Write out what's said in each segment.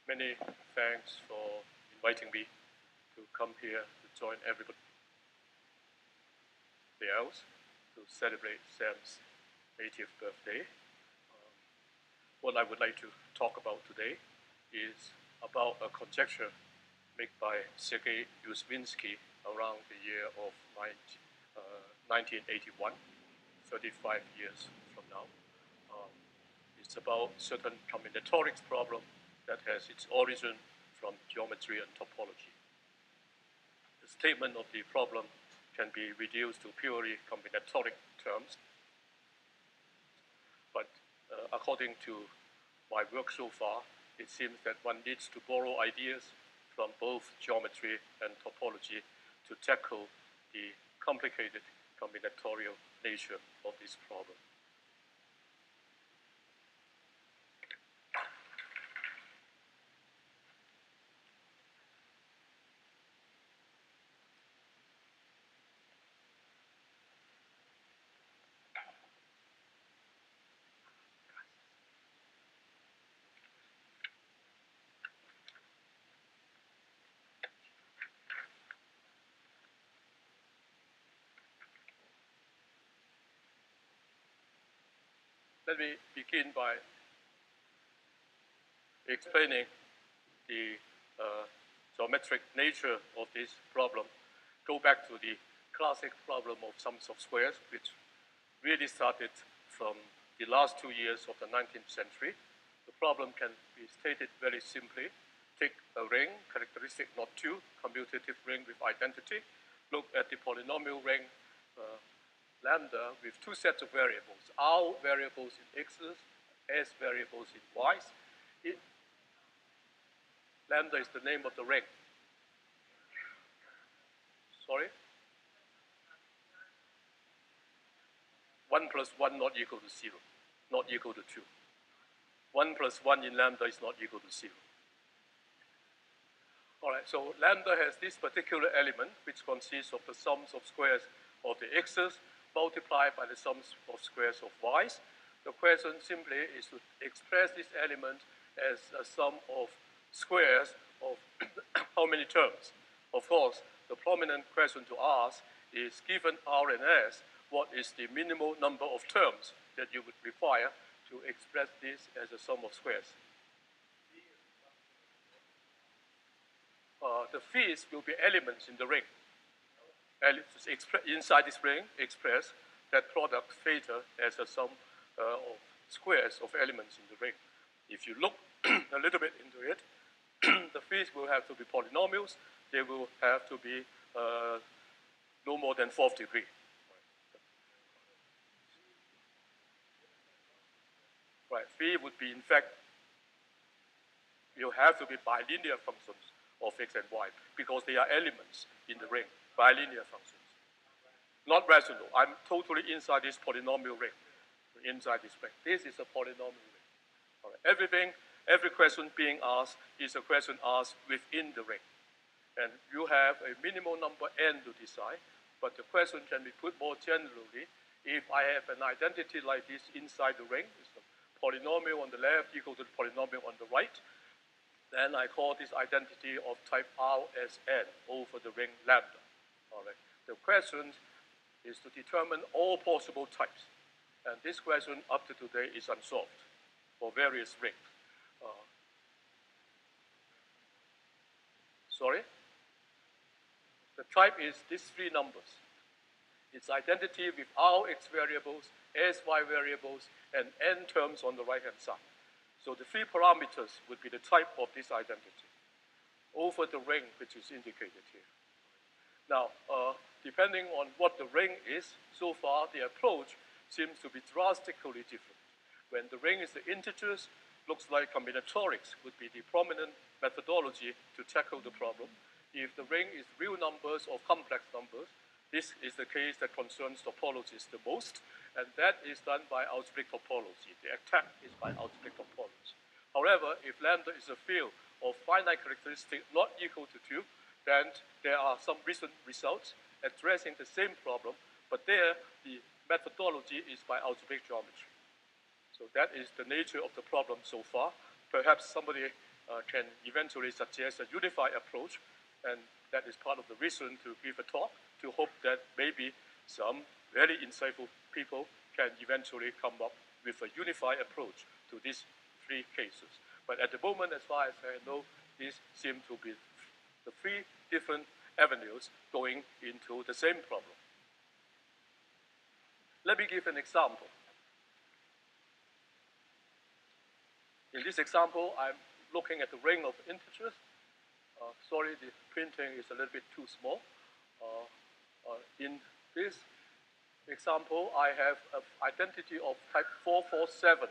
Many thanks for inviting me to come here to join everybody else to celebrate Sam's 80th birthday. What I would like to talk about today is about a conjecture made by Sergei Yuzvinsky around the year of 1981, 35 years from now. It's about certain combinatorics problem that has its origin from geometry and topology. The statement of the problem can be reduced to purely combinatoric terms, but according to my work so far, it seems that one needs to borrow ideas from both geometry and topology to tackle the complicated combinatorial nature of this problem. Let me begin by explaining the geometric nature of this problem. Go back to the classic problem of sums of squares, which really started from the last 2 years of the 19th century. The problem can be stated very simply. Take a ring, characteristic not 2, commutative ring with identity. Look at the polynomial ring lambda with 2 sets of variables, R variables in x's, S variables in y's. Lambda is the name of the ring. Sorry? 1 plus 1 not equal to 0, not equal to 2. 1 plus 1 in lambda is not equal to 0. All right, so lambda has this particular element, which consists of the sums of squares of the x's multiplied by the sums of squares of y's. The question simply is to express this element as a sum of squares of how many terms. Of course, the prominent question to ask is, given R and S, what is the minimal number of terms that you would require to express this as a sum of squares? The phis will be elements in the ring. Inside this ring, express that product theta as a sum of squares of elements in the ring. If you look a little bit into it, the phis will have to be polynomials. They will have to be no more than 4th degree. Right, phi would be, in fact, you have to be bilinear functions of x and y because they are elements in the ring, bilinear functions. Not rational. I'm totally inside this polynomial ring, inside this ring. This is a polynomial ring. All right. Every question being asked is a question asked within the ring. And you have a minimal number n to decide, but the question can be put more generally. If I have an identity like this inside the ring, it's the polynomial on the left equal to the polynomial on the right, then I call this identity of type R as n over the ring lambda. All right. The question is to determine all possible types. And this question up to today is unsolved for various rings. Sorry? The type is these 3 numbers. Its identity with R x variables, S y variables, and n terms on the right-hand side. So the 3 parameters would be the type of this identity over the ring which is indicated here. Now, depending on what the ring is, so far the approach seems to be drastically different. When the ring is the integers, looks like combinatorics would be the prominent methodology to tackle the problem. If the ring is real numbers or complex numbers, this is the case that concerns topologies the most, and that is done by algebraic topology. The attack is by algebraic topology. However, if lambda is a field of finite characteristic not equal to 2, then there are some recent results addressing the same problem, but there the methodology is by algebraic geometry. So that is the nature of the problem so far. Perhaps somebody can eventually suggest a unified approach, and that is part of the reason to give a talk, to hope that maybe some very insightful people can eventually come up with a unified approach to these three cases. But at the moment, as far as I know, these seem to be the three different avenues going into the same problem. Let me give an example. In this example, I'm looking at the ring of integers. Sorry, the printing is a little bit too small. In this example, I have an identity of type 447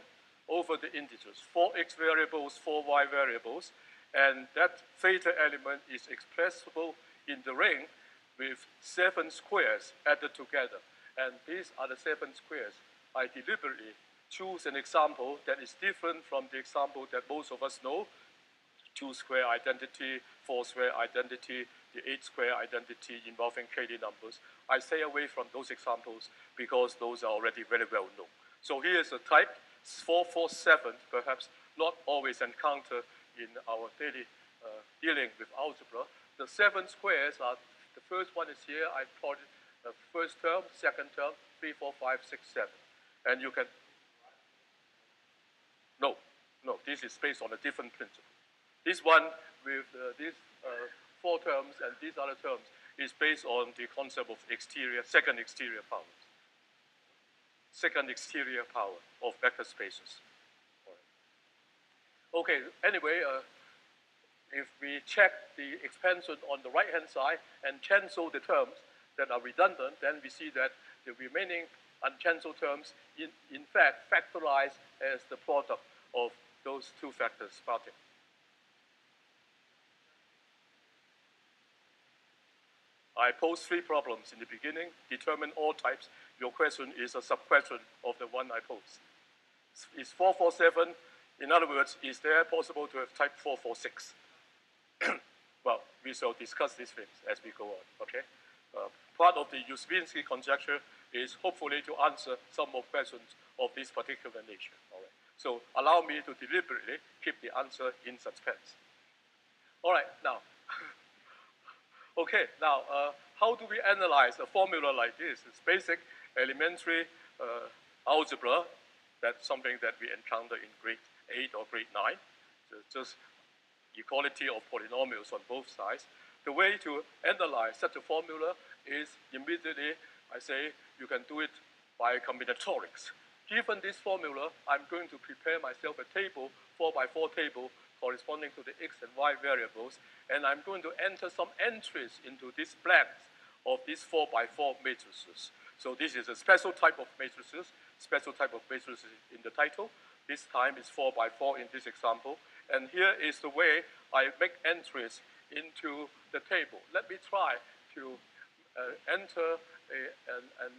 over the integers, 4x variables, 4y variables, and that theta element is expressible in the ring with 7 squares added together. And these are the 7 squares. I deliberately choose an example that is different from the example that most of us know, 2-square identity, 4-square identity, the 8-square identity involving KD numbers. I stay away from those examples because those are already very well known. So here's a type 447, perhaps not always encountered in our daily dealing with algebra. The 7 squares are, the first one is here, I plotted the first term, second term, 3, 4, 5, 6, 7. And you can, no, this is based on a different principle. This one with these 4 terms and these other terms is based on the concept of second exterior power. Second exterior power of vector spaces. Okay, anyway, if we check the expansion on the right-hand side and cancel the terms that are redundant, then we see that the remaining uncancelled terms in fact factorize as the product of those two factors spotted. I posed 3 problems in the beginning, determine all types. Your question is a sub-question of the one I posed. Is 447, in other words, is there possible to have type 446? Well, we shall discuss these things as we go on, okay? Part of the Yuzvinsky conjecture is hopefully to answer some more questions of this particular nature, all right? So allow me to deliberately keep the answer in suspense. All right, now, okay, now, how do we analyze a formula like this? It's basic elementary algebra. That's something that we encounter in grade 8 or grade 9. So just equality of polynomials on both sides. The way to analyze such a formula is immediately, I say, you can do it by combinatorics. Given this formula, I'm going to prepare myself a table, 4x4 table, corresponding to the x and y variables, and I'm going to enter some entries into these blanks of these 4x4 matrices. So this is a special type of matrices in the title. This time is 4x4 in this example. And here is the way I make entries into the table. Let me try to enter an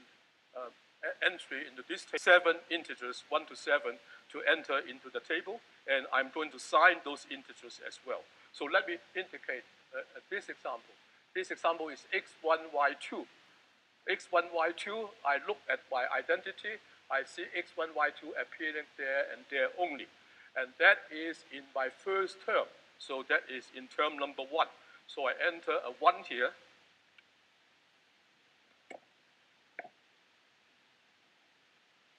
entry into this table, 7 integers, 1 to 7, to enter into the table, and I'm going to sign those integers as well. So let me indicate this example. This example is x1, y2. x1, y2, I look at my identity, I see x1, y2 appearing there and there only. And that is in my first term. So that is in term number 1. So I enter a 1 here.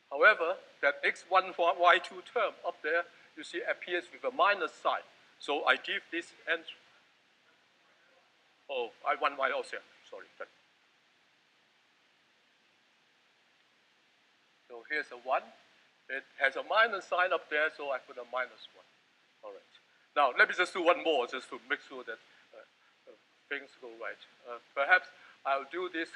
However, that x1, y2 term up there, you see, appears with a minus sign. So I give this entry. Oh, I1, y also, sorry. So here's a 1. It has a minus sign up there, so I put a minus 1. All right. Now, let me just do one more, just to make sure that things go right. Perhaps I'll do this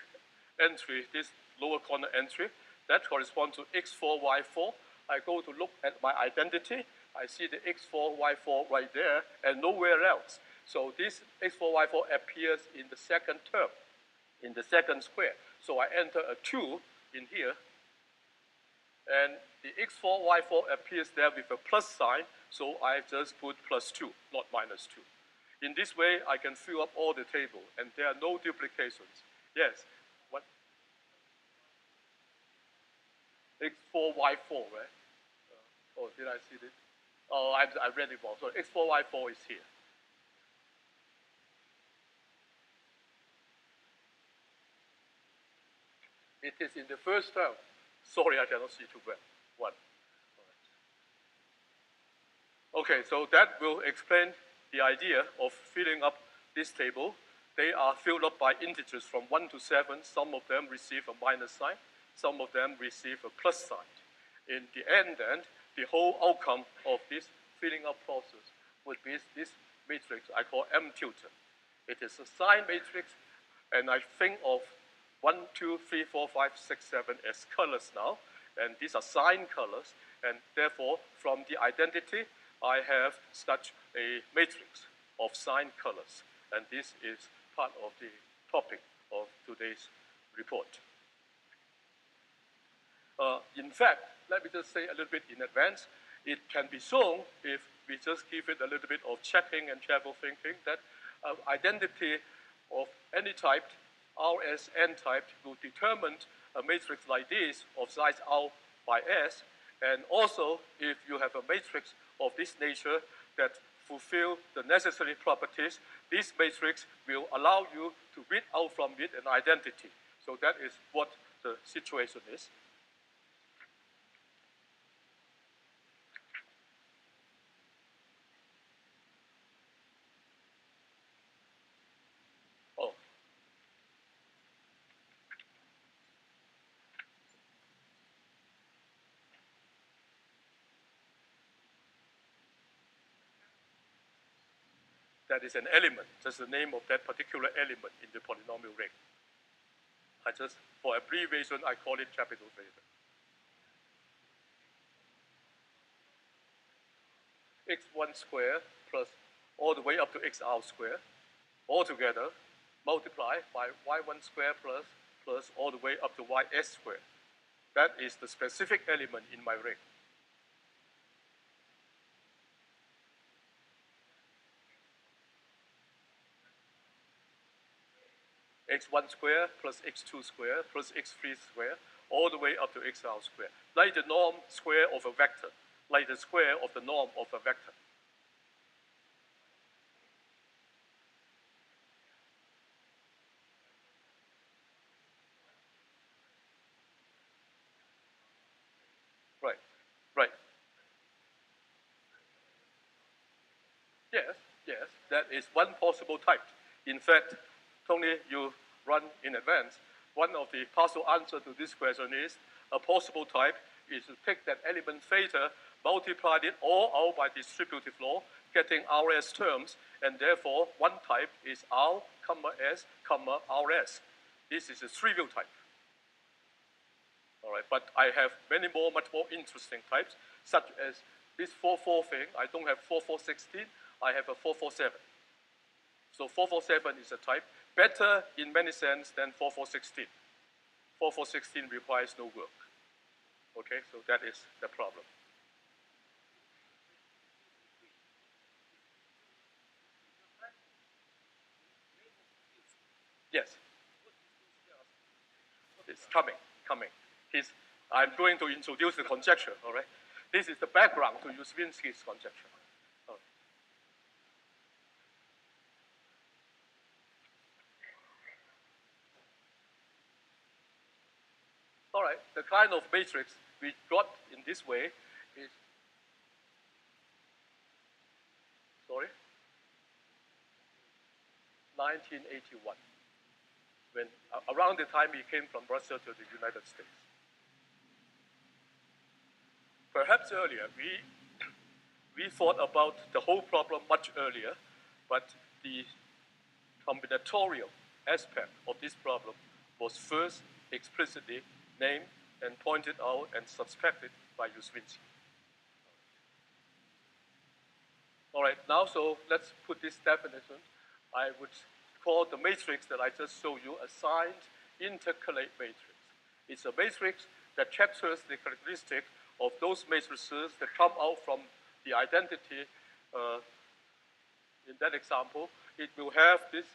entry, this lower corner entry. That corresponds to x4, y4. I go to look at my identity. I see the x4, y4 right there, and nowhere else. So this x4, y4 appears in the second term, in the second square. So I enter a 2 in here, and the x4, y4 appears there with a plus sign, so I just put plus 2, not minus 2. In this way, I can fill up all the table, and there are no duplications. Yes? What? x4, y4, right? Oh, did I see this? Oh, I read it wrong. So X4Y4 is here. It is in the first term. Sorry, I cannot see too well. One. Okay, so that will explain the idea of filling up this table. They are filled up by integers from 1 to 7. Some of them receive a minus sign. Some of them receive a plus sign. In the end, then, the whole outcome of this filling up process would be this matrix I call M tilde. It is a sign matrix, and I think of 1, 2, 3, 4, 5, 6, 7 as colors now, and these are sign colors, and therefore, from the identity, I have such a matrix of sign colors, and this is part of the topic of today's report. In fact, let me just say a little bit in advance, it can be shown if we just give it a little bit of checking and careful thinking that identity of any type, RS n type, will determine a matrix like this of size R by S, and also if you have a matrix of this nature that fulfill the necessary properties, this matrix will allow you to read out from it an identity. So that is what the situation is. Oh. That is an element, just the name of that particular element in the polynomial ring. I just, for abbreviation, I call it capital theta. X1 squared plus all the way up to XR squared, all together, multiply by Y1 squared plus all the way up to YS squared. That is the specific element in my ring. X1 squared plus X2 squared plus X3 squared, all the way up to XR squared. Like the norm square of a vector, like the square of the norm of a vector. Right, right. Yes, yes, that is one possible type. In fact, Tony, you run in advance. One of the partial answers to this question is a possible type is to take that element theta, multiply it all out by distributive law, getting RS terms, and therefore one type is R, S, RS. This is a trivial type. All right, but I have many more, much more interesting types, such as this 4-4 thing. I don't have 4-4-16. I have a 4-4-7. So 4-4-7 is a type, better in many sense than 4-4-16. 4-4-16 requires no work. Okay, so that is the problem. Yes. It's coming. I'm going to introduce the conjecture, all right? This is the background to Yuzvinsky's conjecture. All right, the kind of matrix we got in this way is, sorry, 1981, when around the time he came from Russia to the United States. Perhaps earlier, we thought about the whole problem much earlier, but the combinatorial aspect of this problem was first explicitly named and pointed out and suspected by Yuzvinsky. All right, now so let's put this definition. I would call the matrix that I just showed you a signed intercalate matrix. It's a matrix that captures the characteristic of those matrices that come out from the identity. In that example, it will have this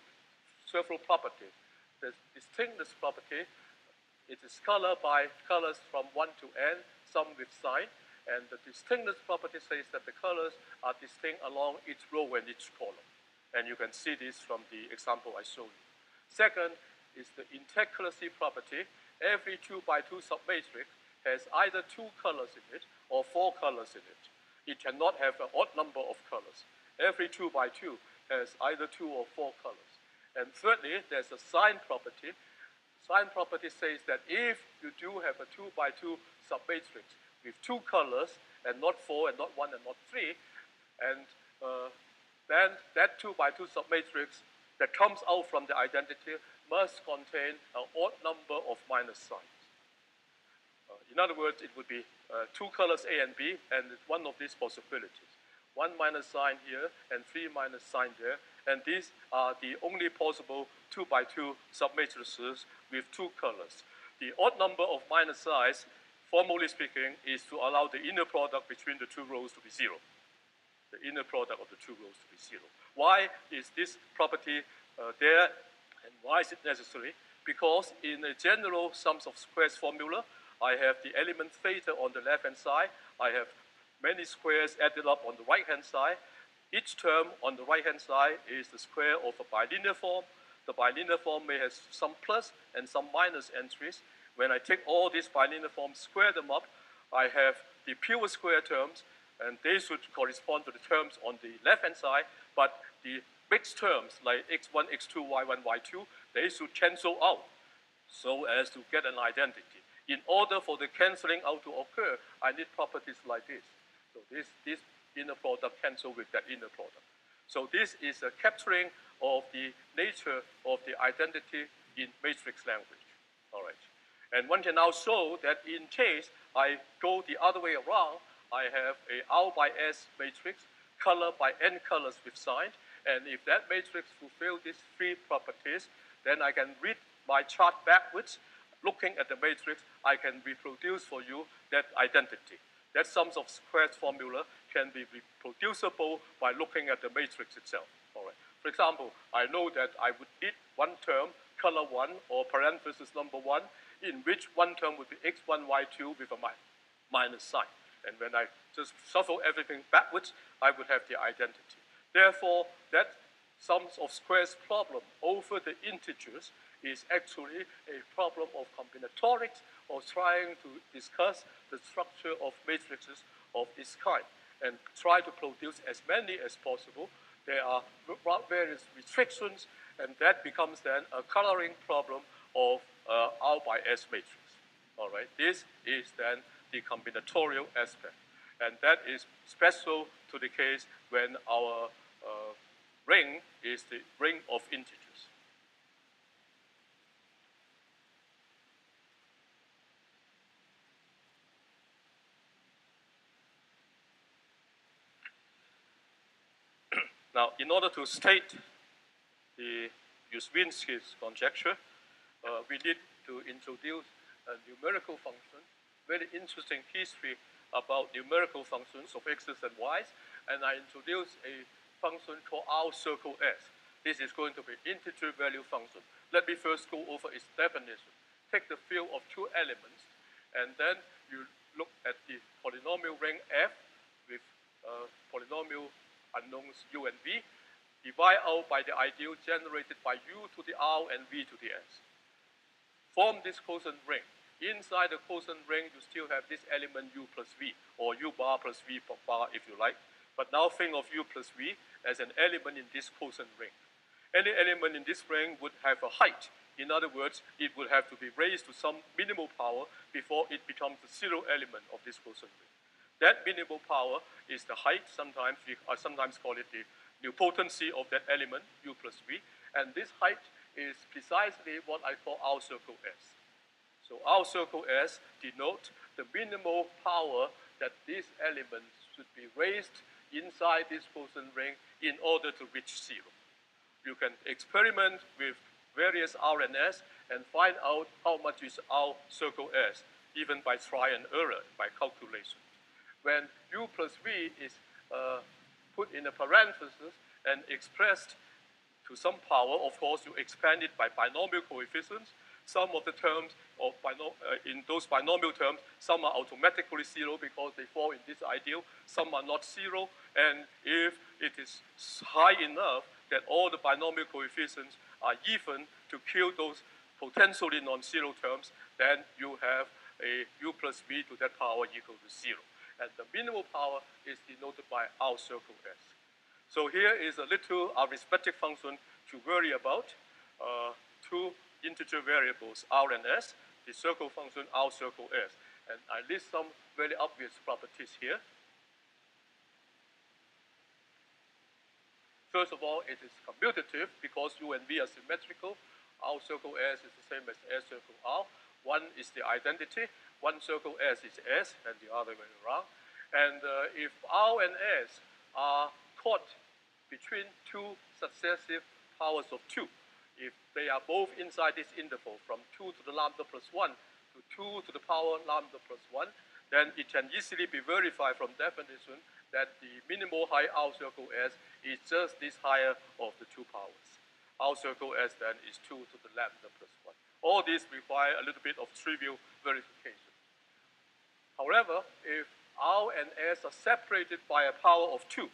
several properties. The distinctness property, it is colored by colors from 1 to n, some with sign, And the distinctness property says that the colors are distinct along each row and each column. And you can see this from the example I showed you. Second is the intercalacy property. Every 2 by 2 submatrix has either 2 colors in it or 4 colors in it. It cannot have an odd number of colors. Every 2 by 2 has either 2 or 4 colors. And thirdly, there's a sign property. Sign property says that if you do have a 2 by 2 submatrix with 2 colors and not 4 and not 1 and not 3, and then that 2 by 2 submatrix that comes out from the identity must contain an odd number of minus signs. In other words, it would be 2 colors A and B, and one of these possibilities. 1 minus sign here and 3 minus sign there, and these are the only possible 2 by 2 submatrices with 2 colors. The odd number of minus signs, formally speaking, is to allow the inner product between the 2 rows to be 0. The inner product of the 2 rows to be 0. Why is this property there, and why is it necessary? Because in a general sums of squares formula, I have the element theta on the left-hand side. I have many squares added up on the right-hand side. Each term on the right-hand side is the square of a bilinear form. The bilinear form may have some plus and some minus entries. When I take all these bilinear forms, square them up, I have the pure square terms, and they should correspond to the terms on the left-hand side, but the mixed terms like x1, x2, y1, y2, they should cancel out so as to get an identity. In order for the canceling out to occur, I need properties like this. So this inner product cancel with that inner product. So this is a capturing of the nature of the identity in matrix language. All right. And one can now show that in case I go the other way around, I have a R by S matrix, color by n colors with sign, and if that matrix fulfills these 3 properties, then I can read my chart backwards. Looking at the matrix, I can reproduce for you that identity. That sums of squares formula can be reproducible by looking at the matrix itself. All right. For example, I know that I would need one term, color 1, or parenthesis number 1, in which one term would be x1, y2 with a minus sign. And when I just shuffle everything backwards, I would have the identity. Therefore, that sums of squares problem over the integers is actually a problem of combinatorics, or trying to discuss the structure of matrices of this kind and try to produce as many as possible. There are various restrictions, and that becomes then a coloring problem of R by S matrix. All right, this is then the combinatorial aspect, and that is special to the case when our ring is the ring of integers. Now, in order to state the Yuzvinsky's conjecture, we need to introduce a numerical function, very interesting history about numerical functions of x's and y's, and I introduce a function called R circle S. This is going to be integer value function. Let me first go over its definition. Take the field of 2 elements, and then you look at the polynomial ring F with polynomial unknowns u and v, divide out by the ideal generated by u to the r and v to the s. Form this quotient ring. Inside the quotient ring, you still have this element u plus v, or u bar plus v bar if you like. But now think of u plus v as an element in this quotient ring. Any element in this ring would have a height. In other words, it would have to be raised to some minimal power before it becomes the 0 element of this quotient ring. That minimal power is the height. Sometimes we sometimes call it the nilpotency of that element, u plus v. And this height is precisely what I call R circle S. So R circle S denotes the minimal power that this element should be raised inside this quotient ring in order to reach 0. You can experiment with various R and S and find out how much is R circle S, even by try and error, by calculation. When u plus v is put in a parenthesis and expressed to some power, of course, you expand it by binomial coefficients. some of the terms of in those binomial terms, some are automatically zero because they fall in this ideal, some are not zero, and if it is high enough that all the binomial coefficients are even to kill those potentially non-zero terms, then you have a u plus v to that power equal to zero. And the minimal power is denoted by R circle S. So here is a little arithmetic function to worry about. Two integer variables, R and S, the circle function R circle S. And I list some very obvious properties here. First of all, it is commutative because U and V are symmetrical. R circle S is the same as S circle R. One is the identity. One circle S is S, and the other way around. And if R and S are caught between two successive powers of 2, if they are both inside this interval from 2 to the lambda plus 1 to 2 to the power lambda plus 1, then it can easily be verified from definition that the minimal height R circle S is just this higher of the two powers. R circle S then is 2 to the lambda plus 1. All these require a little bit of trivial verification. However, if R and S are separated by a power of 2,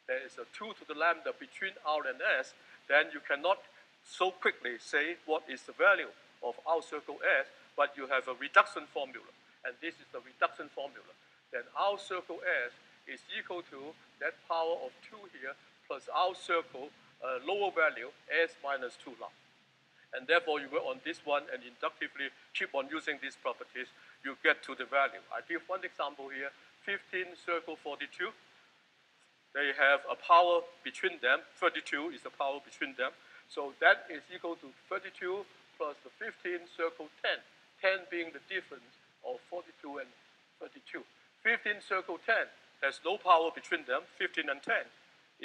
there is a 2 to the lambda between R and S, then you cannot so quickly say what is the value of R circle S, but you have a reduction formula. And this is the reduction formula. Then R circle S is equal to that power of 2 here plus R circle lower value S minus 2 lambda. And therefore, you work on this one and inductively keep on using these properties, you get to the value. I give one example here, 15 circle 42. They have a power between them. 32 is the power between them. So that is equal to 32 plus the 15 circle 10. 10 being the difference of 42 and 32. 15 circle 10 has no power between them. 15 and 10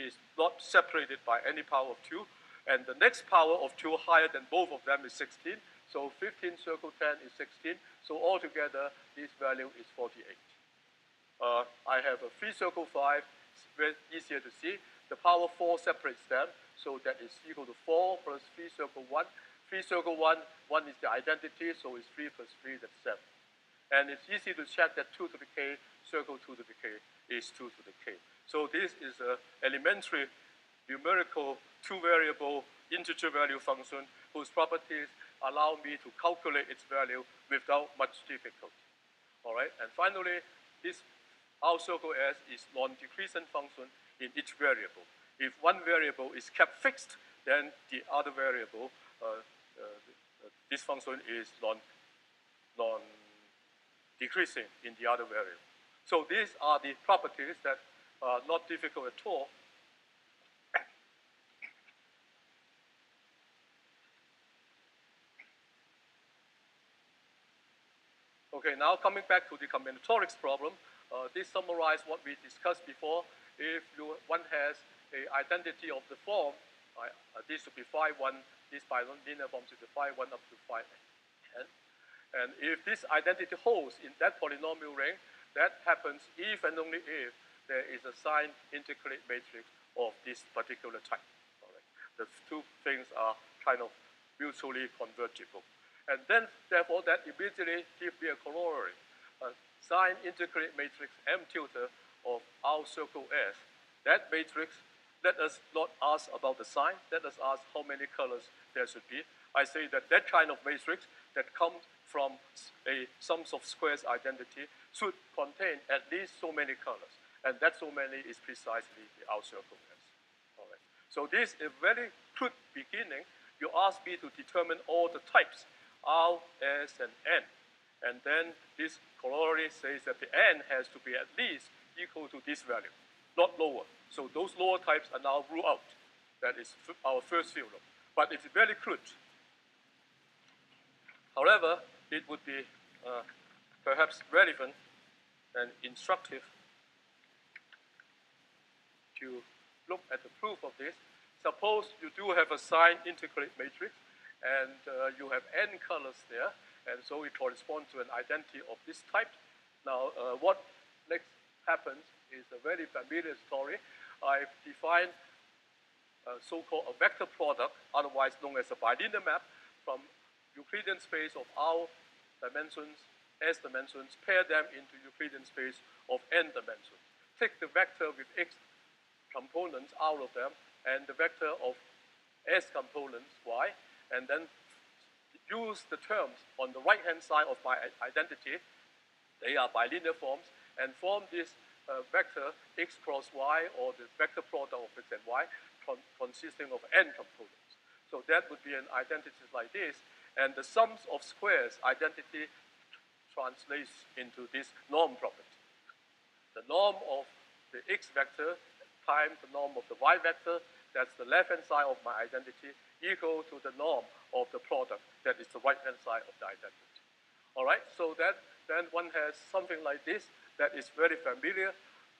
is not separated by any power of 2. And the next power of 2 higher than both of them is 16. So 15 circle 10 is 16. So altogether, this value is 48. I have a 3 circle 5. It's very easier to see. The power 4 separates them. So that is equal to 4 plus 3 circle 1. 3 circle 1, 1 is the identity. So it's 3 plus 3, that's 7. And it's easy to check that 2 to the k, circle 2 to the k is 2 to the k. So this is an elementary numerical two-variable integer value function whose properties allow me to calculate its value without much difficulty. All right, and finally, this R circle S is non-decreasing function in each variable. If one variable is kept fixed, then the other variable, this function is non-decreasing in the other variable. So these are the properties that are not difficult at all. Okay, now coming back to the combinatorics problem, this summarizes what we discussed before. If one has an identity of the form, this should be phi 1, this bilinear form should be phi 1 up to phi n. And if this identity holds in that polynomial ring, that happens if and only if there is a signed integrate matrix of this particular type. All right. The two things are kind of mutually convertible. And then, therefore, that immediately gives me a corollary. A signed integrate matrix M tilde of R circle S. That matrix, let us not ask about the sign. Let us ask how many colors there should be. I say that that kind of matrix that comes from a sums of squares identity should contain at least so many colors. And that so many is precisely the R circle S. All right. So this is a very crude beginning. You ask me to determine all the types, R, S, and N. And then this corollary says that the N has to be at least equal to this value, not lower. So those lower types are now ruled out. That is our first theorem. But it's very crude. However, it would be perhaps relevant and instructive to look at the proof of this. Suppose you do have a signed integrate matrix, and you have n colors there, and so it corresponds to an identity of this type. Now, what next happens is a very familiar story. I've defined so-called a vector product, otherwise known as a bilinear map, from Euclidean space of R dimensions, S dimensions, pair them into Euclidean space of N dimensions. Take the vector with X components out of them and the vector of S components, Y, and then use the terms on the right-hand side of my identity. They are bilinear forms, and form this vector X cross Y, or the vector product of X and Y, consisting of N components. So that would be an identity like this, and the sums of squares identity translates into this norm property. The norm of the X vector times the norm of the Y vector, that's the left-hand side of my identity, equal to the norm of the product, that is the right-hand side of the identity. All right, so then one has something like this that is very familiar.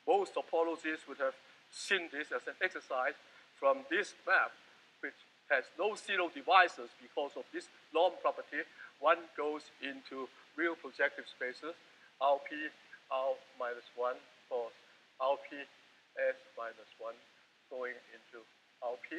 Most topologists would have seen this as an exercise from this map, which has no zero divisors because of this norm property. One goes into real projective spaces, Rp, R minus 1, for Rp, S minus 1, going into Rp,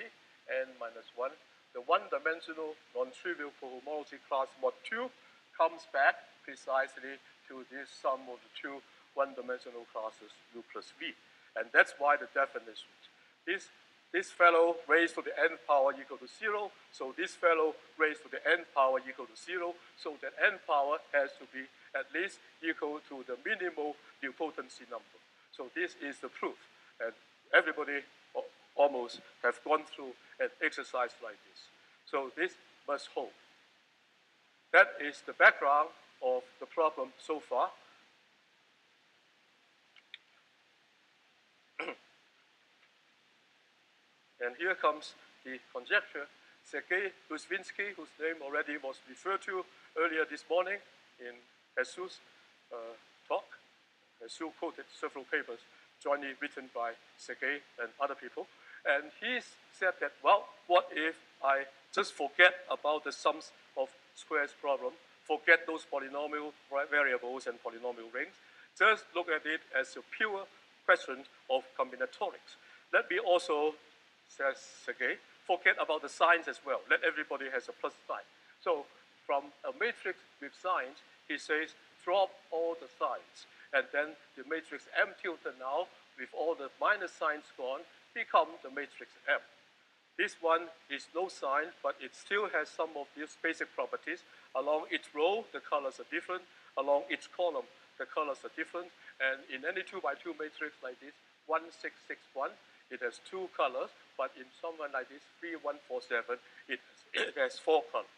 N minus 1. The one-dimensional non-trivial cohomology class mod 2 comes back precisely to this sum of the two one-dimensional classes U plus V. And that's why the definitions. This fellow raised to the n power equal to 0, so this fellow raised to the n power equal to 0, so that n power has to be at least equal to the minimal nilpotency number. So this is the proof, and everybody almost have gone through an exercise like this. So this must hold. That is the background of the problem so far. And here comes the conjecture. Sergei Yuzvinsky, whose name already was referred to earlier this morning in Jesus' talk. Jesus quoted several papers jointly written by Sergei and other people. And he said that, well, what if I just forget about the sums of squares problem, forget those polynomial variables and polynomial rings, just look at it as a pure question of combinatorics. Let me also, says Sergei, forget about the signs as well. Let everybody has a plus sign. So from a matrix with signs, he says, drop all the signs. And then the matrix M tilde now, with all the minus signs gone, become the matrix M. This one is no sign, but it still has some of these basic properties. Along each row, the colors are different. Along each column, the colors are different. And in any 2x2 matrix like this, 1661, it has two colors, but in someone like this, 3147, it has four colors.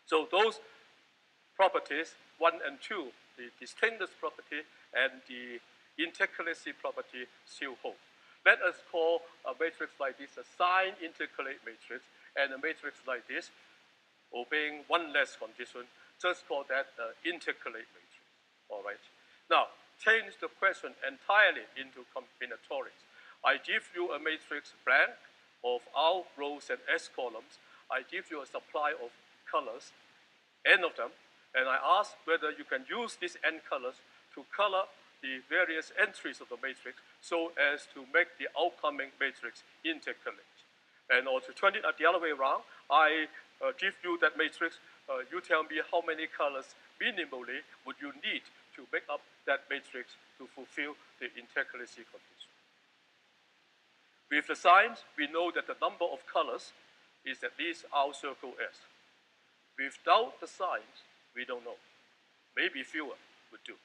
So those properties, 1 and 2, the distinctness property and the intercalacy property still hold. Let us call a matrix like this a sign intercalate matrix, and a matrix like this, obeying one less condition, just call that the intercalate matrix. All right. Now, change the question entirely into combinatorics. I give you a matrix blank of R rows and S columns. I give you a supply of colors, n of them, and I ask whether you can use these n colors to color the various entries of the matrix so as to make the outcoming matrix intercalate. And or to turn it the other way around, I give you that matrix, you tell me how many colors minimally would you need to make up that matrix to fulfill the intercalacy condition. With the signs, we know that the number of colors is at least R circle S. Without the signs, we don't know. Maybe fewer would do.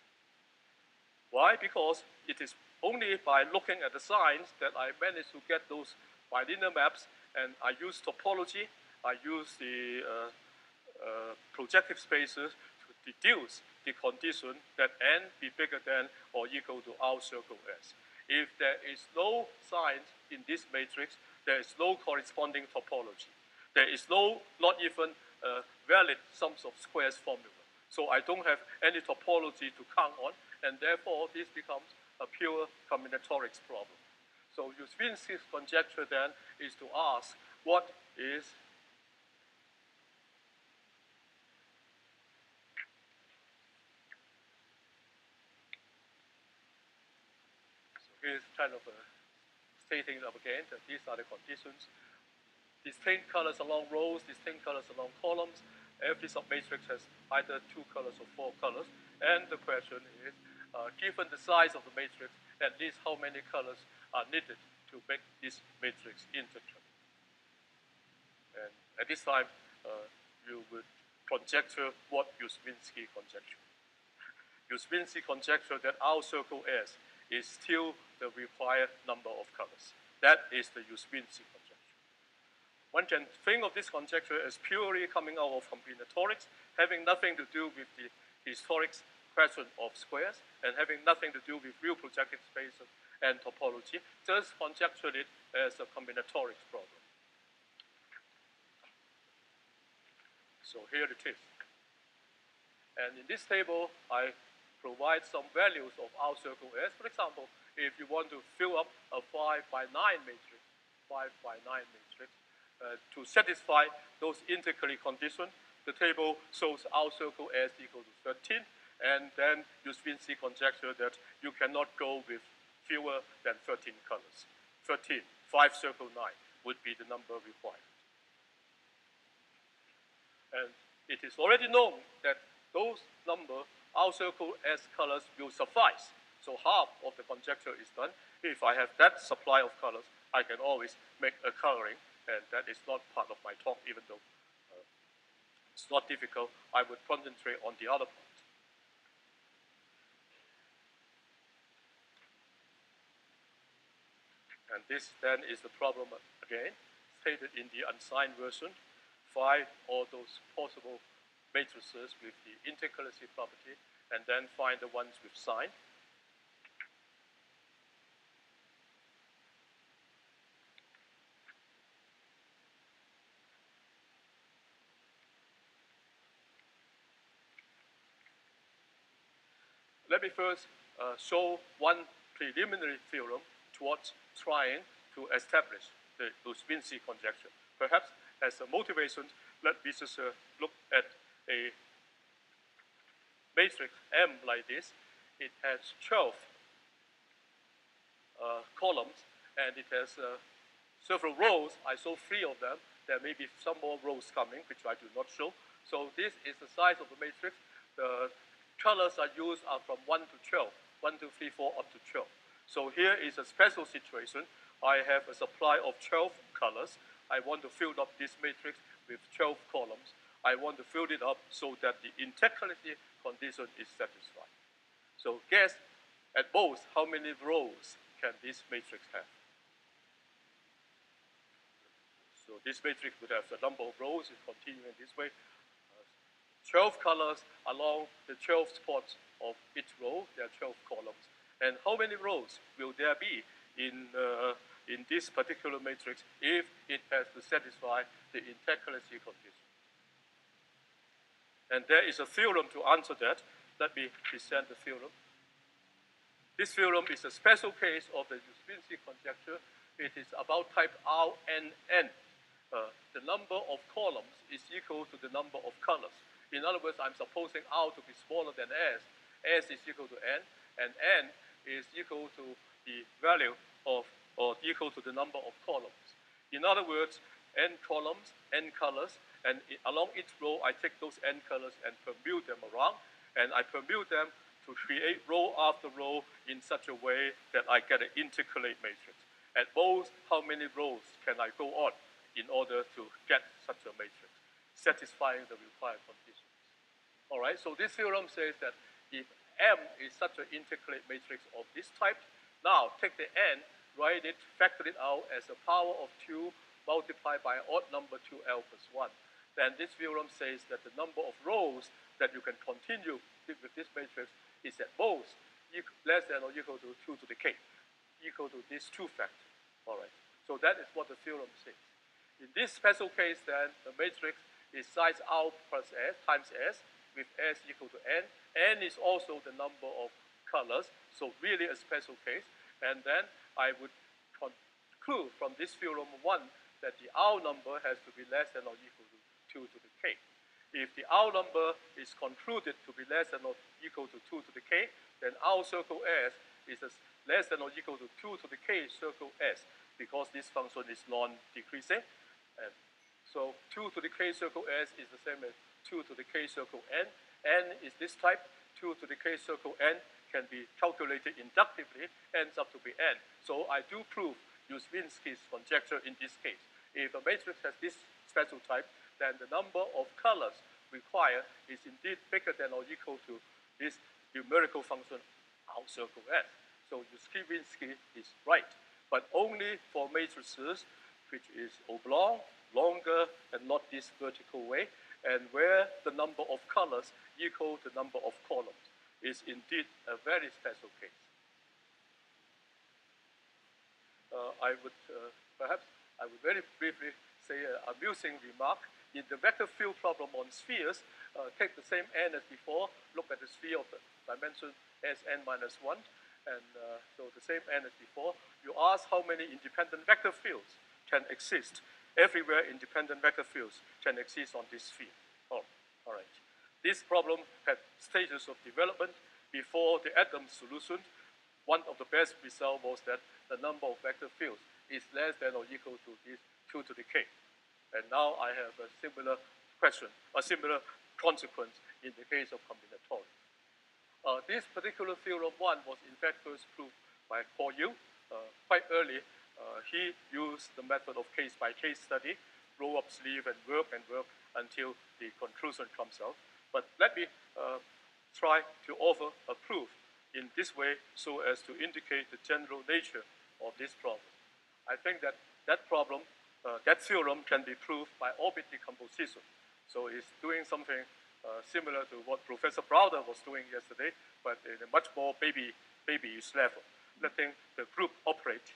Why? Because it is only by looking at the signs that I managed to get those bilinear maps, and I use topology, I use the projective spaces to deduce the condition that n be bigger than or equal to R circle S. If there is no signs in this matrix, there is no corresponding topology. There is no, not even valid sums of squares formula. So I don't have any topology to count on, and therefore this becomes a pure combinatorics problem. So Yuzvinsky's conjecture then is to ask what is here's kind of stating it up again that these are the conditions. Distinct colors along rows, distinct colors along columns. every submatrix has either 2 colors or 4 colors. And the question is, given the size of the matrix, at least how many colors are needed to make this matrix integer? And at this time, you would conjecture what Yuzvinsky conjecture. Yuzvinsky conjecture that our circle S is still the required number of colors. That is the Yuzvinsky conjecture. One can think of this conjecture as purely coming out of combinatorics, having nothing to do with the historic question of squares, and having nothing to do with real projective spaces and topology. Just conjecture it as a combinatorics problem. So here it is. And in this table, I provide some values of our circle S. For example, if you want to fill up a 5 by 9 matrix, to satisfy those integrally conditions, the table shows our circle S equal to 13, and then Yuzvinsky conjecture that you cannot go with fewer than 13 colors. 13, 5 circle 9 would be the number required. And it is already known that those number, our circle S colors will suffice. So half of the conjecture is done. If I have that supply of colors, I can always make a coloring, and that is not part of my talk, even though it's not difficult. I would concentrate on the other part. And this then is the problem again, stated in the unsigned version. Find all those possible matrices with the integrality property, and then find the ones with sign. Let me first show one preliminary theorem towards trying to establish the Yuzvinsky conjecture. Perhaps as a motivation, let me just look at a matrix M like this. It has 12 columns, and it has several rows. I show 3 of them. There may be some more rows coming, which I do not show. So this is the size of the matrix. The colors are used are from 1 to 12, 1, 2, 3, 4, up to 12. So here is a special situation. I have a supply of 12 colors. I want to fill up this matrix with 12 columns. I want to fill it up so that the integrality condition is satisfied. So guess at most how many rows can this matrix have? So this matrix would have the number of rows, it's continuing this way. 12 colors along the 12 spots of each row. There are 12 columns. And how many rows will there be in this particular matrix if it has to satisfy the integrality condition? And there is a theorem to answer that. Let me present the theorem. This theorem is a special case of the Yuzvinsky conjecture. It is about type Rnn. The number of columns is equal to the number of colors. In other words, I'm supposing R to be smaller than S. S is equal to N, and N is equal to the value of, or equal to the number of columns. In other words, N columns, N colors, and along each row, I take those N colors and permute them around, and I permute them to create row after row in such a way that I get an intercalate matrix. At most, how many rows can I go on in order to get such a matrix, satisfying the required conditions? All right, so this theorem says that if M is such an intercalate matrix of this type, now take the N, write it, factor it out as a power of 2 multiplied by an odd number 2L plus 1. Then this theorem says that the number of rows that you can continue with this matrix is at most less than or equal to 2 to the k, equal to this 2 factor. All right, so that is what the theorem says. In this special case, then, the matrix is size R plus S times S, with S equal to N. N is also the number of colors, so really a special case. And then I would conclude from this theorem 1 that the R number has to be less than or equal to 2 to the k. If the R number is concluded to be less than or equal to 2 to the k, then our circle S is less than or equal to 2 to the k circle S, because this function is non-decreasing. And so 2 to the k circle S is the same as 2 to the k circle n. N is this type. 2 to the k circle n can be calculated inductively, ends up to be n. So I do prove Yuzvinsky's conjecture in this case. If a matrix has this special type, then the number of colors required is indeed bigger than or equal to this numerical function R circle S. So Yuzvinsky is right, but only for matrices which is oblong, longer, and not this vertical way, and where the number of colors equal the number of columns is indeed a very special case. Perhaps I would very briefly say an amusing remark. In the vector field problem on spheres, take the same n as before, look at the sphere of the dimension Sn minus 1, and so the same n as before. You ask how many independent vector fields can exist. Everywhere independent vector fields can exist on this sphere. Oh, all right. This problem had stages of development. Before the Adams solution, one of the best results was that the number of vector fields is less than or equal to this 2 to the k. And now I have a similar question, a similar consequence in the case of combinatorics. This particular theorem 1 was in fact first proved by Kee Yuen. Quite early, he used the method of case-by-case study, roll up sleeve and work until the conclusion comes out. But let me try to offer a proof in this way so as to indicate the general nature of this problem. I think that that problem, that theorem can be proved by orbit decomposition. So it's doing something similar to what Professor Browder was doing yesterday, but in a much more babyish level, letting the group operate,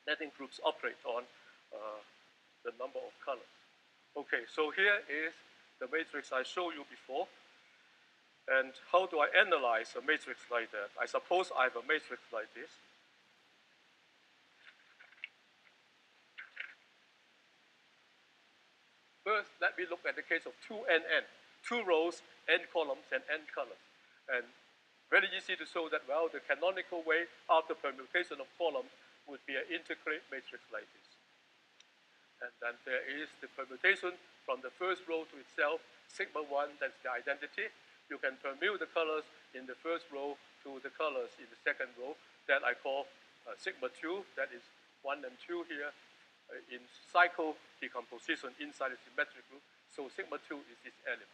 letting groups operate on the number of colors. Okay, so here is the matrix I showed you before. And how do I analyze a matrix like that? I suppose I have a matrix like this. First, let me look at the case of 2NN, 2 rows, n columns, and n colors. And very easy to show that, well, the canonical way after permutation of columns would be an integrate matrix like this. And then there is the permutation from the first row to itself, sigma 1, that's the identity. You can permute the colors in the first row to the colors in the second row. That I call sigma 2, that is 1 and 2 here in cycle decomposition inside a symmetric group. So sigma 2 is this element.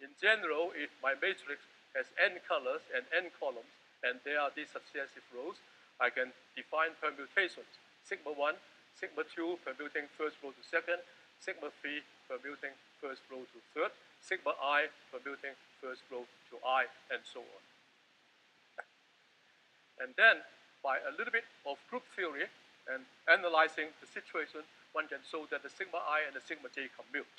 In general, if my matrix has n colors and n columns, and there are these successive rows, I can define permutations. Sigma 1, sigma 2 permuting first row to second, sigma 3 permuting first row to third, sigma I permuting first row to I, and so on. And then, by a little bit of group theory and analyzing the situation, one can show that the sigma I and the sigma j commute.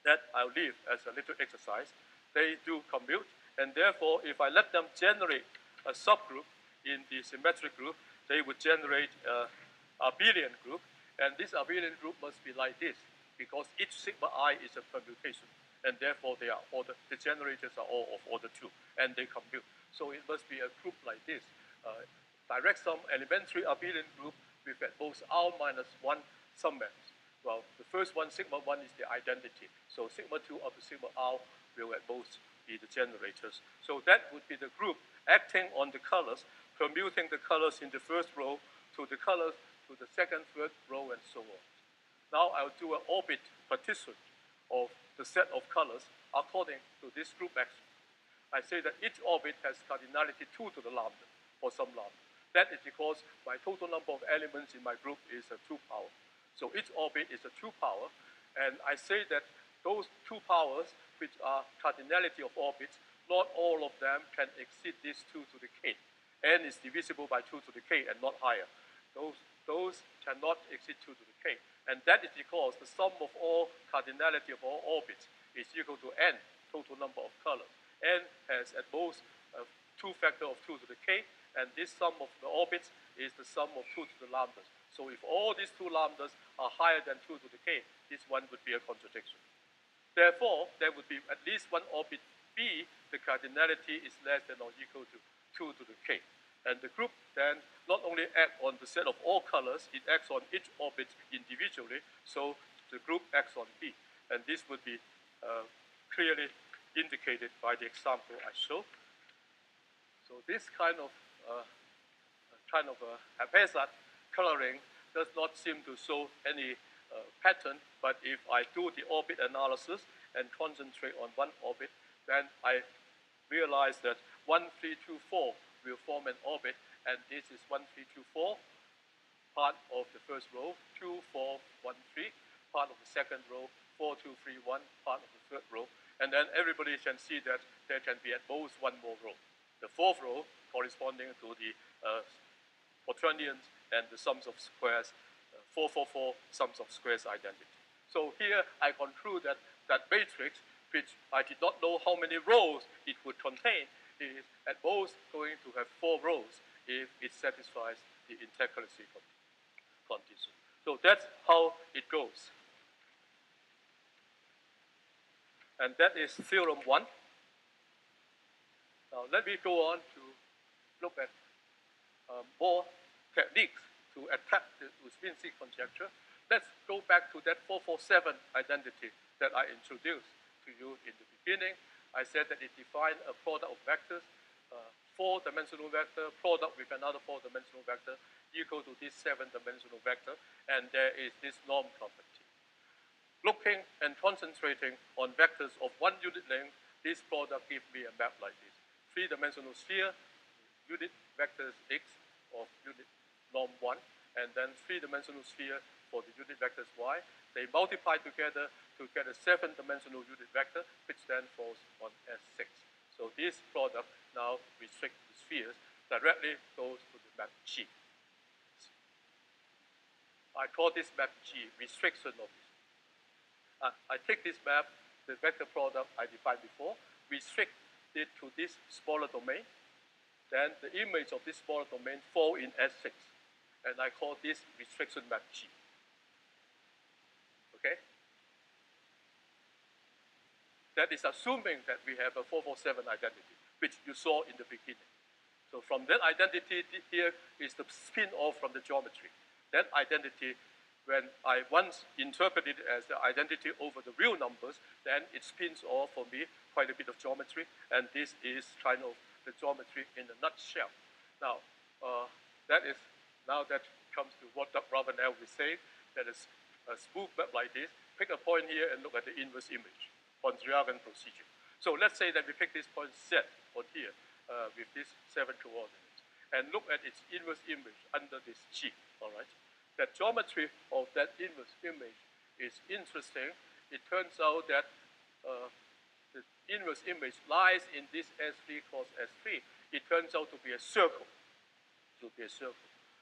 That I'll leave as a little exercise. They do commute, and therefore, if I let them generate a subgroup in the symmetric group, they would generate an abelian group, and this abelian group must be like this, because each sigma I is a permutation, and therefore they are the generators are all of order 2, and they commute. So it must be a group like this. Direct sum elementary abelian group with at most R minus 1 summers. Well, the first one, sigma 1, is the identity. So sigma 2 up to sigma R will at most be the generators. So that would be the group acting on the colors, permuting the colors in the first row to the colors to the second, third row, and so on. Now I'll do an orbit partition of the set of colors according to this group action. I say that each orbit has cardinality 2 to the lambda, or some lambda. That is because my total number of elements in my group is a 2 power. So each orbit is a 2 power, and I say that those 2 powers, which are cardinality of orbits, not all of them can exceed this 2 to the k. N is divisible by 2 to the k and not higher. Those cannot exceed 2 to the k. And that is because the sum of all cardinality of all orbits is equal to n, total number of colors. N has at most a 2 factor of 2 to the k, and this sum of the orbits is the sum of 2 to the lambdas. So if all these 2 lambdas are higher than 2 to the k, this one would be a contradiction. Therefore, there would be at least one orbit B, the cardinality is less than or equal to 2 to the k. And the group then not only acts on the set of all colors, it acts on each orbit individually, so the group acts on B. And this would be clearly indicated by the example I showed. So this kind of haphazard coloring does not seem to show any pattern, but if I do the orbit analysis and concentrate on one orbit, then I realize that 1324 will form an orbit, and this is 1324, part of the first row, 2413, part of the second row, 4231, part of the third row, and then everybody can see that there can be at most one more row. The fourth row corresponding to the quaternions and the sums of squares, 444 sums of squares identity. So here I conclude that that matrix, which I did not know how many rows it would contain, is at most going to have 4 rows if it satisfies the intercalacy condition. So that's how it goes. And that is theorem 1. Now let me go on to look at more techniques to attack the Yuzvinsky conjecture. Let's go back to that 447 identity that I introduced to you in the beginning. I said that it defined a product of vectors, 4-dimensional vector, product with another 4-dimensional vector equal to this 7-dimensional vector, and there is this norm property. Looking and concentrating on vectors of 1 unit length, this product gives me a map like this. 3-dimensional sphere, unit vectors x of unit norm 1, and then 3-dimensional sphere for the unit vectors y. They multiply together to get a 7-dimensional unit vector, which then falls on S6. So this product now restricts the spheres, directly goes to the map G. I call this map G, restriction of this. I take this map, the vector product I defined before, restrict it to this smaller domain, then the image of this smaller domain fall in S6, and I call this restriction map G. Okay? That is assuming that we have a 447 identity, which you saw in the beginning. So from that identity, here is the spin-off from the geometry. That identity, when I once interpreted it as the identity over the real numbers, then it spins off for me quite a bit of geometry, and this is kind of the geometry in a nutshell. Now, that comes to what Dr. Ravenel was saying, that is a smooth map like this. Pick a point here and look at the inverse image, Pontryagin procedure. So let's say that we pick this point Z on here with these 7 coordinates, and look at its inverse image under this G, all right? The geometry of that inverse image is interesting. It turns out that the inverse image lies in this S3 cross S3. It turns out to be a circle.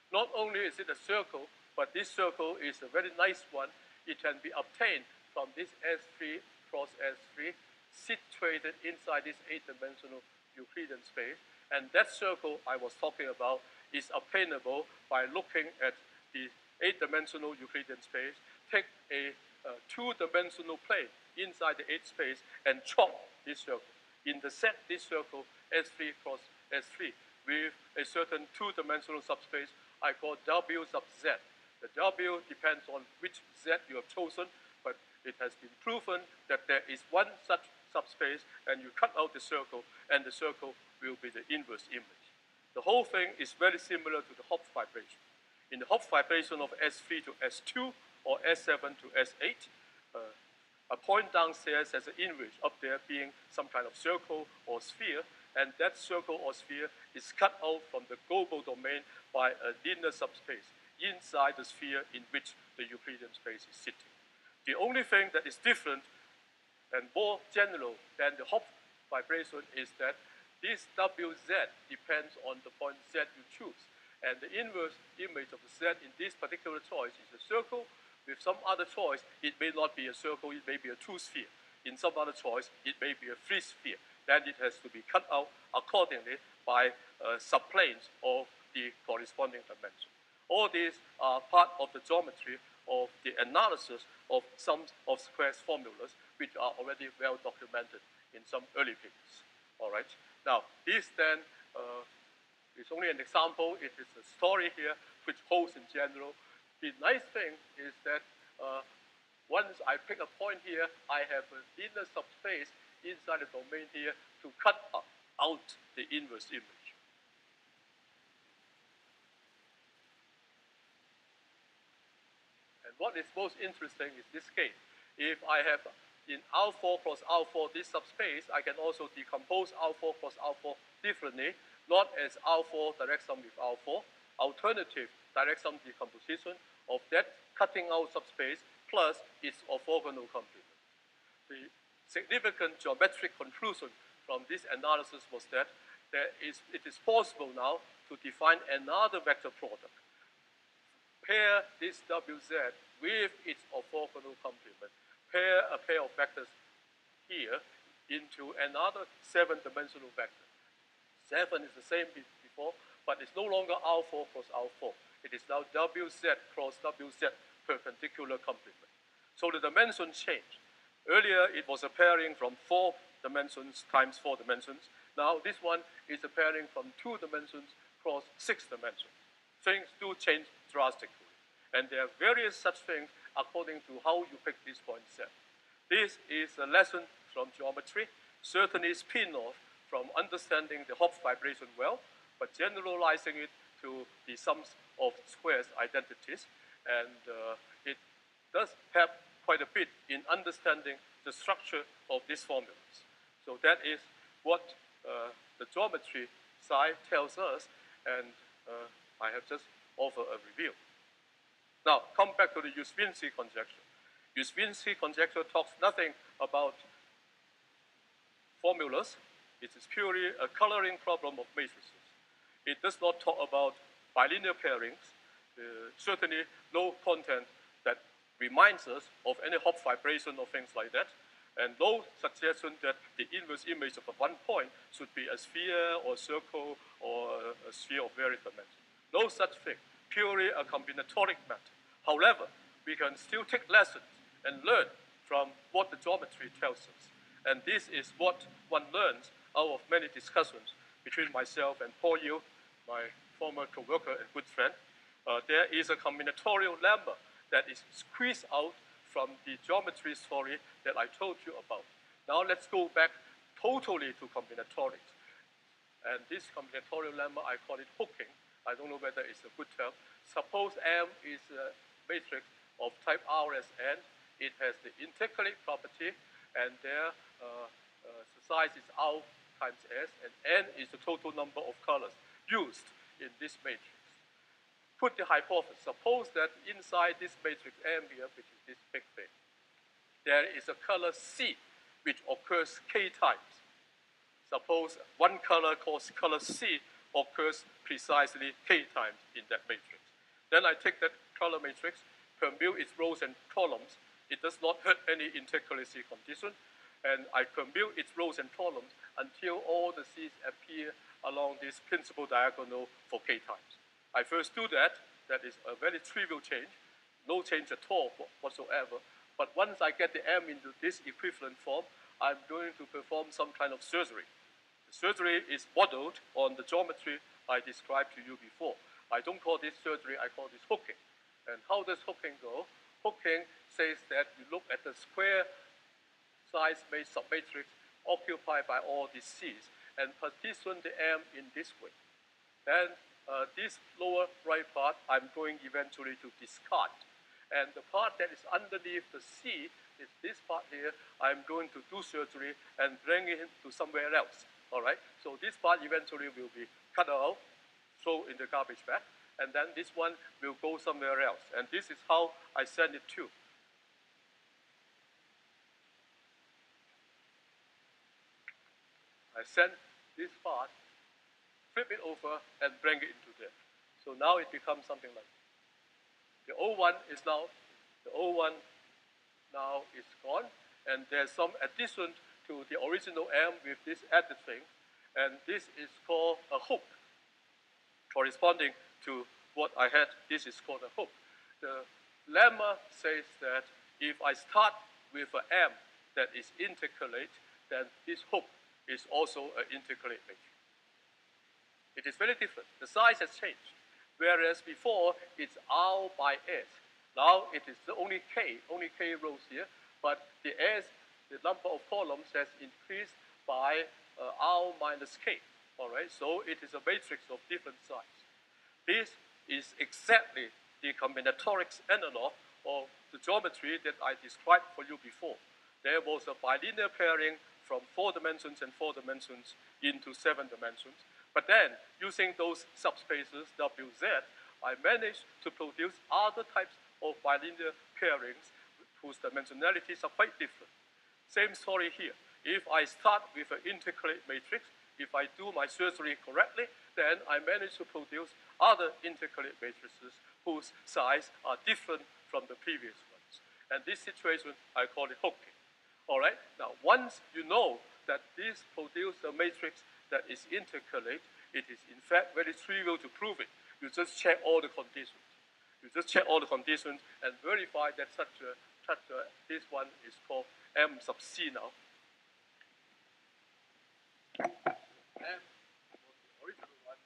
Not only is it a circle, but this circle is a very nice one. It can be obtained from this S3 cross S3, situated inside this 8-dimensional Euclidean space. And that circle I was talking about is obtainable by looking at the 8-dimensional Euclidean space, take a 2-dimensional plane inside the 8 space and chop this circle. Intersect this circle S3 cross S3 with a certain 2-dimensional subspace I call W sub Z. The W depends on which Z you have chosen, but it has been proven that there is one such subspace, and you cut out the circle, and the circle will be the inverse image. The whole thing is very similar to the Hopf vibration. In the Hopf vibration of S3 to S2 or S7 to S8, a point downstairs has an image up there being some kind of circle or sphere, and that circle or sphere is cut out from the global domain by a linear subspace inside the sphere in which the Euclidean space is sitting. The only thing that is different and more general than the Hopf vibration is that this WZ depends on the point Z you choose. And the inverse image of the Z in this particular choice is a circle. With some other choice, it may not be a circle, it may be a true sphere. In some other choice, it may be a free sphere. Then it has to be cut out accordingly by subplanes of the corresponding dimension. All these are part of the geometry of the analysis of sums of squares formulas, which are already well documented in some early papers. All right. Now, this then is only an example. It is a story here which holds in general. The nice thing is that once I pick a point here, I have an inner subspace inside the domain here to cut out the inverse image. And what is most interesting is this case. If I have in R4 cross R4 this subspace, I can also decompose R4 cross R4 differently, not as R4 direct sum with R4, alternative direct sum decomposition of that cutting out subspace plus its orthogonal complement. The significant geometric conclusion from this analysis was that it is possible now to define another vector product. Pair this WZ with its orthogonal complement. Pair a pair of vectors here into another 7-dimensional vector. 7 is the same before, but it's no longer R4 cross R4. It is now WZ cross WZ perpendicular complement. So the dimensions change. Earlier, it was a pairing from 4 dimensions times 4 dimensions. Now, this one is a pairing from 2 dimensions cross 6 dimensions. Things do change drastically. And there are various such things according to how you pick this point set. This is a lesson from geometry, certainly spin-off from understanding the Hopf vibration well, but generalizing it to the sums of squares identities. And it does help quite a bit in understanding the structure of these formulas. So that is what the geometry side tells us, and I have just offered a review. Now, come back to the Yuzvinsky conjecture. Yuzvinsky conjecture talks nothing about formulas. It is purely a coloring problem of matrices. It does not talk about bilinear pairings, certainly no content that reminds us of any Hopf vibration or things like that, and no suggestion that the inverse image of one point should be a sphere or a circle or a sphere of various dimensions. No such thing, purely a combinatoric method. However, we can still take lessons and learn from what the geometry tells us. And this is what one learns out of many discussions between myself and Paul Yu, my former co-worker and good friend. There is a combinatorial lemma that is squeezed out from the geometry story that I told you about. Now let's go back totally to combinatorics. And this combinatorial lemma, I call it hooking. I don't know whether it's a good term. Suppose M is a matrix of type R as N. It has the intercalate property, and there the size is R times S, and N is the total number of colors used in this matrix. Put the hypothesis. Suppose that inside this matrix M here, which is this big thing, there is a color C, which occurs K times. Suppose one color called color C occurs precisely K times in that matrix. Then I take that color matrix, commute its rows and columns. It does not hurt any intercalacy condition. And I commute its rows and columns until all the C's appear along this principal diagonal for K times. I first do that. That is a very trivial change, no change at all whatsoever. But once I get the M into this equivalent form, I'm going to perform some kind of surgery. The surgery is modeled on the geometry I described to you before. I don't call this surgery, I call this hooking. And how does hooking go? Hooking says that you look at the square size submatrix occupied by all these C's and partition the M in this way. Then this lower right part, I'm going eventually to discard. And the part that is underneath the C is this part here. I'm going to do surgery and bring it to somewhere else. All right? So this part eventually will be cut out, thrown in the garbage bag, and then this one will go somewhere else. And this is how I send it to. I send this part, flip it over, and bring it into there. So now it becomes something like this. The O1 is now, the O1 now is gone, and there's some addition to the original M with this added thing, and this is called a hook, corresponding to what I had. This is called a hook. The lemma says that if I start with an M that is intercalate, then this hook is also an intercalate matrix. It is very different. The size has changed. Whereas before, it's R by S. Now it is only k rows here, but the number of columns has increased by r minus k. All right, so it is a matrix of different size. This is exactly the combinatorics analog of the geometry that I described for you before. There was a bilinear pairing from 4 dimensions and 4 dimensions into 7 dimensions. But then, using those subspaces WZ, I managed to produce other types of bilinear pairings whose dimensionalities are quite different. Same story here. If I start with an intercalate matrix, if I do my surgery correctly, then I manage to produce other intercalate matrices whose size are different from the previous ones. And this situation, I call it hooking. All right? Now, once you know that this produces a matrix that is intercalate, it is in fact very trivial to prove it. You just check all the conditions. You just check all the conditions and verify that this one is called M sub C now. M was the original one.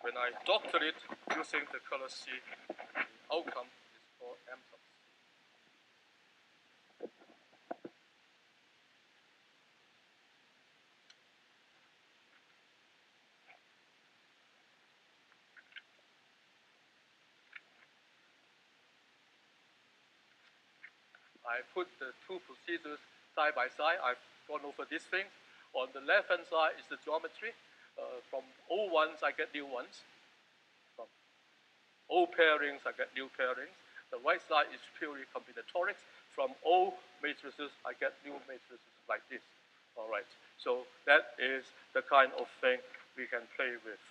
When I doctor it using the color C, the outcome is called M sub C. I put the two procedures side by side. I've gone over these things. On the left-hand side is the geometry. From old ones, I get new ones. From old pairings, I get new pairings. The right side is purely combinatorics. From old matrices, I get new matrices like this. All right. So that is the kind of thing we can play with.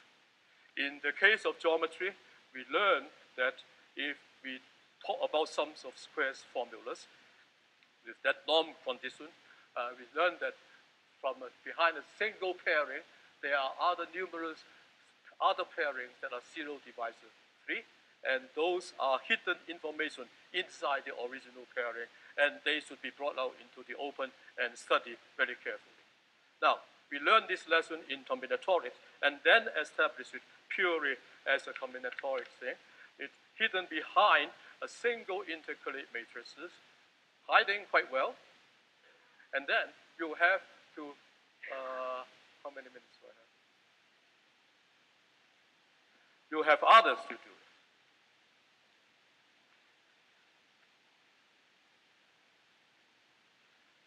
In the case of geometry, we learn that if we talk about sums of squares formulas, with that norm condition, we learn that from behind a single pairing, there are numerous other pairings that are 0 divisor 3, and those are hidden information inside the original pairing, and they should be brought out into the open and studied very carefully. Now, we learned this lesson in combinatorics, and then established it purely as a combinatorics thing. It's hidden behind a single intercalate matrices, hiding quite well. And then you have to, how many minutes do I have? You have others to do.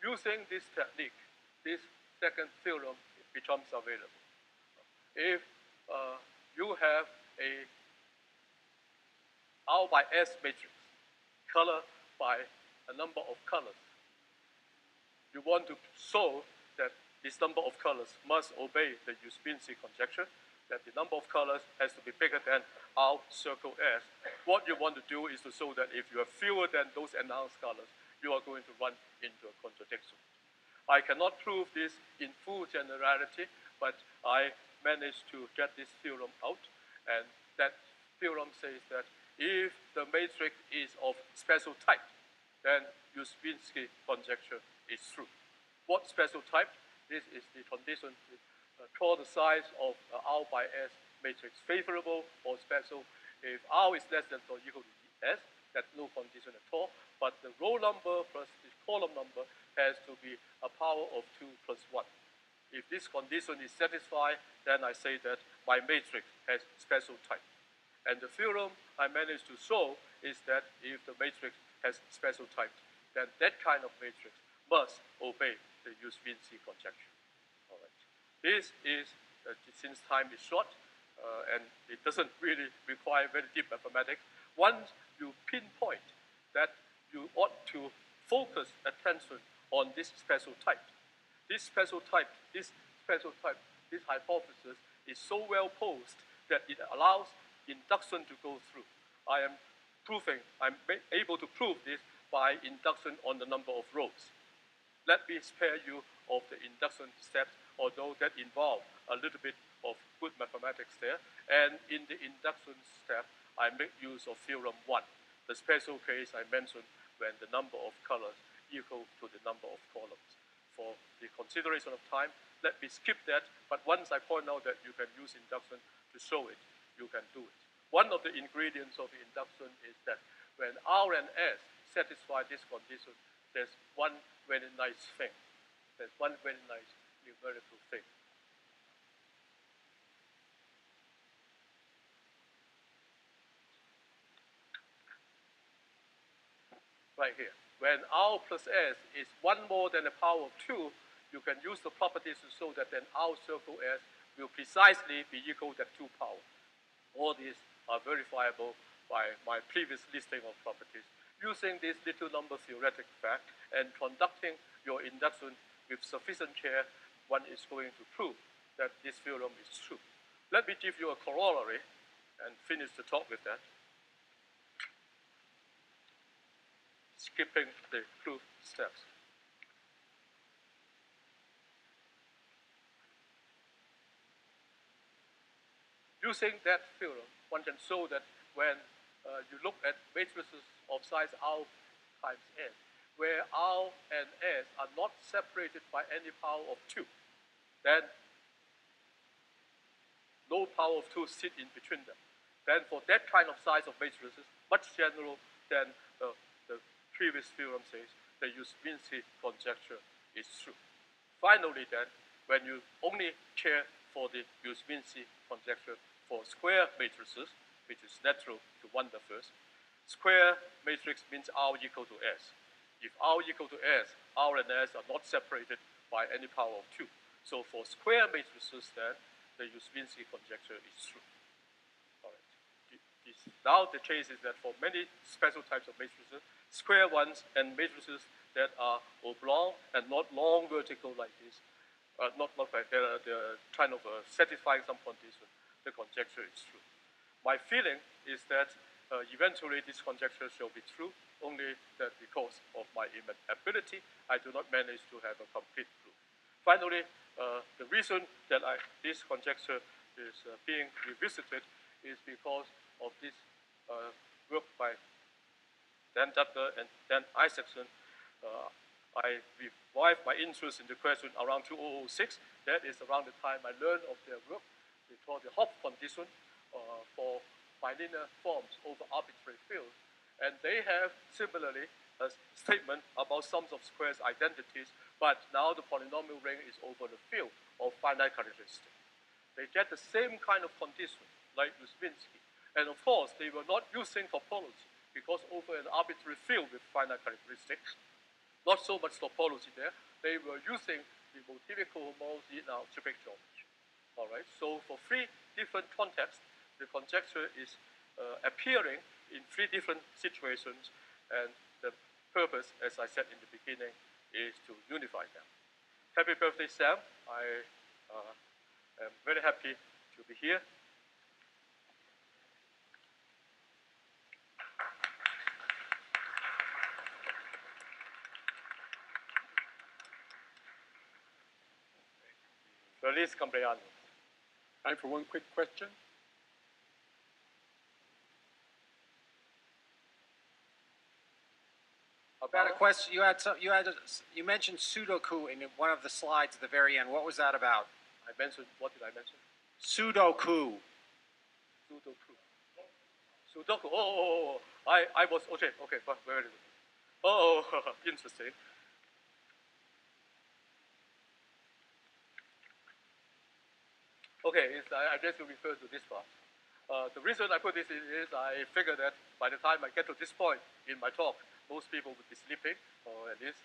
Using this technique, this second theorem becomes available. If you have a R by S matrix, color by a number of colors, you want to show that this number of colors must obey the Yuzvinsky conjecture, that the number of colors has to be bigger than R circle S. What you want to do is to show that if you have fewer than those announced colors, you are going to run into a contradiction. I cannot prove this in full generality, but I managed to get this theorem out, and that theorem says that if the matrix is of special type, then Yuzvinsky conjecture is true. What special type? This is the condition to call the size of R by S matrix favorable or special. If R is less than or equal to S, that's no condition at all. But the row number plus the column number has to be a power of 2 plus 1. If this condition is satisfied, then I say that my matrix has special type. And the theorem I managed to show is that if the matrix has special type, then that kind of matrix must obey the Yuzvinsky conjecture. All right. This is, since time is short, and it doesn't really require very deep mathematics, once you pinpoint that you ought to focus attention on this special type. This hypothesis is so well posed that it allows induction to go through. I'm able to prove this by induction on the number of rows. Let me spare you of the induction steps, although that involves a little bit of good mathematics there. And in the induction step, I make use of theorem 1, the special case I mentioned when the number of colors equal to the number of columns. For the consideration of time, let me skip that, but once I point out that you can use induction to show it, you can do it. one of the ingredients of induction is that when R and S satisfy this condition, there's one very nice thing. There's one very nice numerical thing. Right here. When R plus S is 1 more than the power of 2, you can use the properties to show that then R circle S will precisely be equal to 2 power. All these are verifiable by my previous listing of properties. Using this little number theoretic fact and conducting your induction with sufficient care, one is going to prove that this theorem is true. Let me give you a corollary and finish the talk with that. Skipping the proof steps. Using that theorem, one can show that when you look at matrices of size R times n, where R and S are not separated by any power of 2, then no power of 2 sit in between them. Then for that kind of size of matrices, much general than the previous theorem says, the Yuzvinsky conjecture is true. Finally then, when you only care for the Yuzvinsky conjecture for square matrices, which is natural to wonder first, square matrix means R equal to S. If R equal to S, R and S are not separated by any power of 2. So for square matrices then, the Yuzvinsky conjecture is true. All right. Now the case is that for many special types of matrices, square ones and matrices that are oblong and not long vertical like this, not like they're kind of satisfying some condition, the conjecture is true. My feeling is that eventually this conjecture shall be true, only that because of my inability, I do not manage to have a complete proof. Finally, the reason that this conjecture is being revisited is because of this work by Dan Dutler and Dan Isaacson. I revived my interest in the question around 2006. That is around the time I learned of their work. They call the Hopf condition for bilinear forms over arbitrary fields. And they have similarly a statement about sums of squares identities, but now the polynomial ring is over the field of finite characteristics. They get the same kind of condition like Yuzvinsky. And of course, they were not using topology because over an arbitrary field with finite characteristics, not so much topology there, they were using the motivical homology in algebraic geometry. All right, so for 3 different contexts, the conjecture is appearing in 3 different situations, and the purpose, as I said in the beginning, is to unify them. Happy birthday, Sam. I am very happy to be here. Feliz cumpleaños. Time for one quick question. About a question, you mentioned Sudoku in one of the slides at the very end. What was that about? I mentioned, what did I mention? Sudoku. Sudoku. Sudoku. Oh. I was, okay, very good. Oh, interesting. Okay, I guess you refer to this part. The reason I put this in is I figure that by the time I get to this point in my talk, most people would be sleeping, or at least,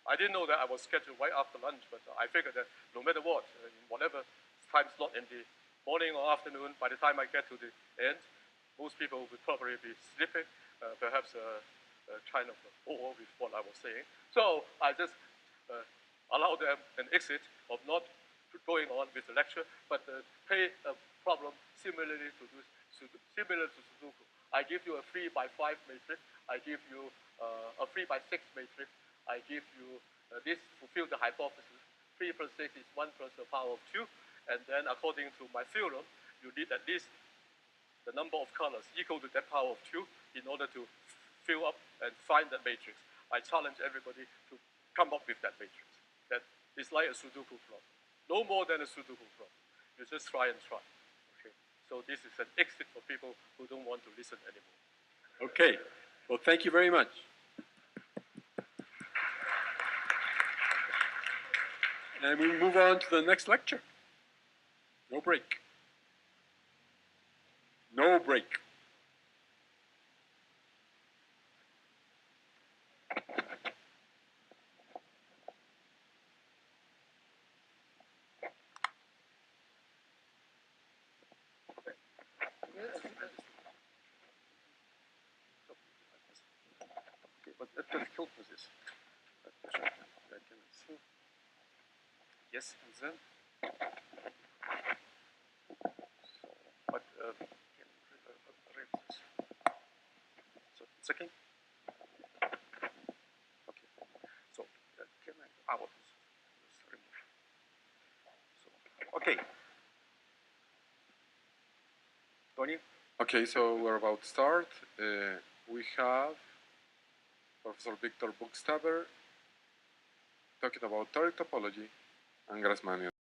I didn't know that I was scheduled right after lunch, but I figured that no matter what, in whatever time slot in the morning or afternoon, by the time I get to the end, most people would probably be sleeping, perhaps kind of bored with what I was saying. So I just allow them an exit of not going on with the lecture, but pay a problem similar to Sudoku. I give you a 3 by 5 matrix. I give you a 3 by 6 matrix. I give you this fulfill the hypothesis. 3 plus 6 is 1 plus the power of 2. And then according to my theorem, you need at least the number of colors equal to that power of 2 in order to fill up and find that matrix. I challenge everybody to come up with that matrix. That is like a Sudoku problem. No more than a Sudoku problem. You just try and try. Okay. So this is an exit for people who don't want to listen anymore. Okay. Well, thank you very much. And we move on to the next lecture. No break. No break. Okay, but that can help with this. I can see. Yes, and then. So, but can read this. So it's okay. Okay. So can I out this remove? So okay. Tony. Okay, so we're about to start. We have Professor Victor Buxtaber talking about toric topology and Grassmannian.